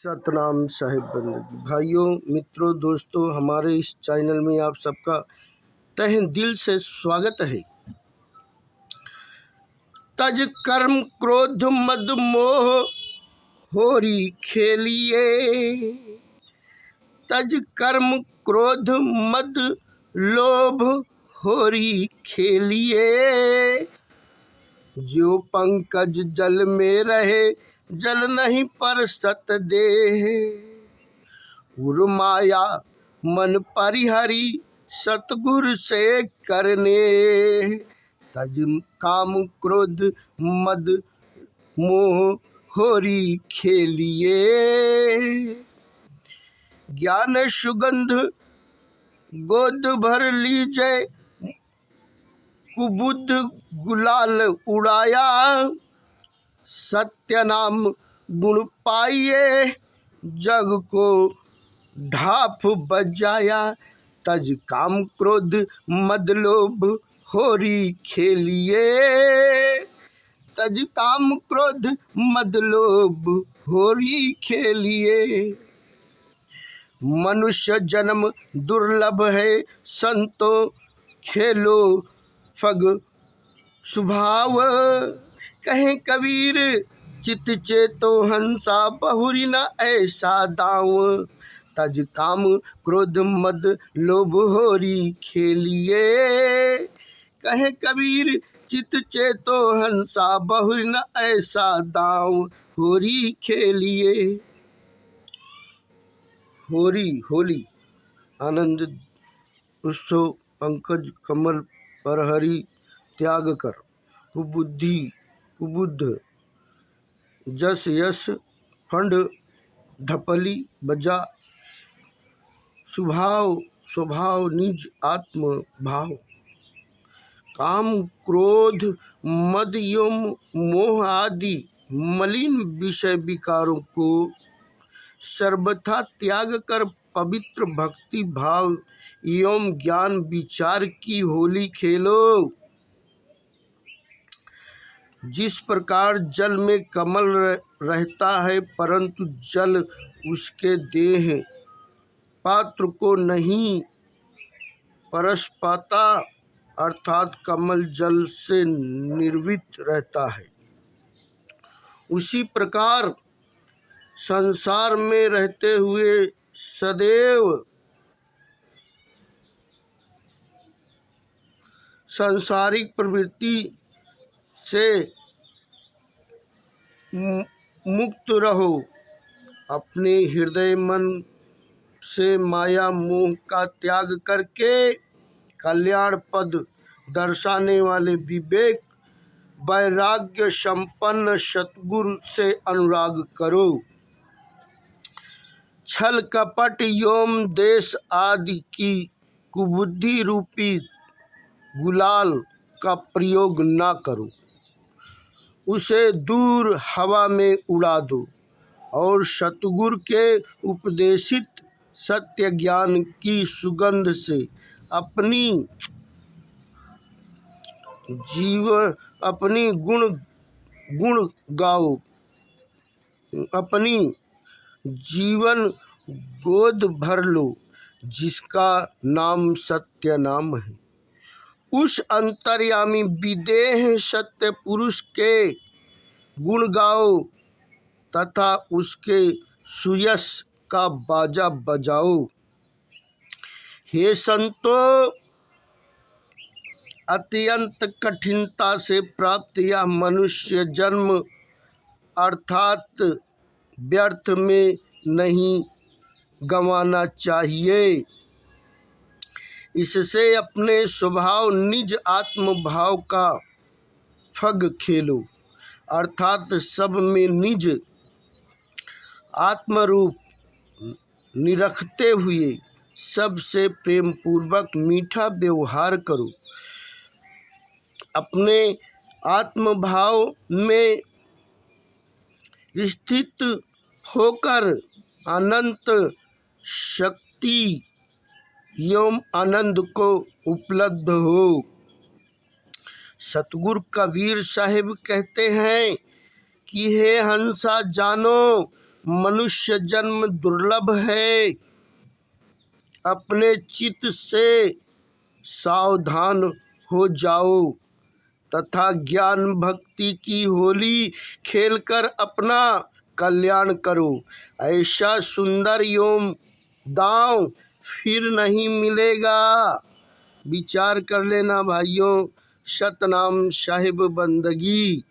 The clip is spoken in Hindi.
सतनाम साहिब बंदगी। भाइयों, मित्रों, दोस्तों, हमारे इस चैनल में आप सबका तहे दिल से स्वागत है। तज कर्म क्रोध मद मोह होरी खेलिए। तज कर्म क्रोध मद लोभ होरी खेलिए। जो पंकज जल में रहे जल नहीं पर सत देह। उर्माया मन परिहरी सतगुरु से करने। तज काम क्रोध मद मोह होरी खेलिए। ज्ञान सुगंध गोद भर लीजे कुबुद्ध गुलाल उड़ाया। सत्य नाम गुण पाइए जग को ढाफ बजाया। तज काम क्रोध मद लोभ होरी खेलिए। तज काम क्रोध मद लोभ होरी खेलिए। मनुष्य जन्म दुर्लभ है संतो खेलो फग स्वभाव। कहें कबीर चित चेतो हंसा बहुरी न ऐसा दाव। तज काम क्रोध मद लोभ होरी खेलिए। कहें कबीर चित चेतो हंसा बहुरी न ऐसा दाव होरी खेलिए। होली आनंद उत्सव पंकज कमल परहरी त्याग कर। कुबुद्ध जस यश फंड ढपली बजा। स्वभाव निज आत्म भाव। काम क्रोध मद एवं मोह आदि मलिन विषय विकारों को सर्वथा त्याग कर पवित्र भक्ति भाव एवं ज्ञान विचार की होली खेलो। जिस प्रकार जल में कमल रहता है परंतु जल उसके देह पात्र को नहीं परस पाता, अर्थात कमल जल से निर्वित रहता है, उसी प्रकार संसार में रहते हुए सदैव सांसारिक प्रवृत्ति से मुक्त रहो। अपने हृदय मन से माया मोह का त्याग करके कल्याण पद दर्शाने वाले विवेक वैराग्य संपन्न सतगुरु से अनुराग करो। छल कपट एवं देश आदि की कुबुद्धि रूपी गुलाल का प्रयोग ना करो। उसे दूर हवा में उड़ा दो और सतगुरु के उपदेशित सत्य ज्ञान की सुगंध से अपनी गुण गाओ। अपनी जीवन गोद भर लो जिसका नाम सत्य नाम है। उस अंतर्यामी विदेह सत्य पुरुष के गुण गाओ तथा उसके सुयश का बाजा बजाओ। हे संतो, अत्यंत कठिनता से प्राप्त यह मनुष्य जन्म अर्थात व्यर्थ में नहीं गंवाना चाहिए। इससे अपने स्वभाव निज आत्म भाव का फग खेलो, अर्थात सब में निज आत्मरूप निरखते हुए सबसे प्रेम पूर्वक मीठा व्यवहार करो। अपने आत्म भाव में स्थित होकर अनंत शक्ति एवं आनंद को उपलब्ध हो। सतगुरु कबीर साहिब कहते हैं कि हे हंसा जानो, मनुष्य जन्म दुर्लभ है। अपने चित्त से सावधान हो जाओ तथा ज्ञान भक्ति की होली खेलकर अपना कल्याण करो। ऐसा सुंदर एवं दांव फिर नहीं मिलेगा। विचार कर लेना भाइयों। सतनाम साहिब बंदगी।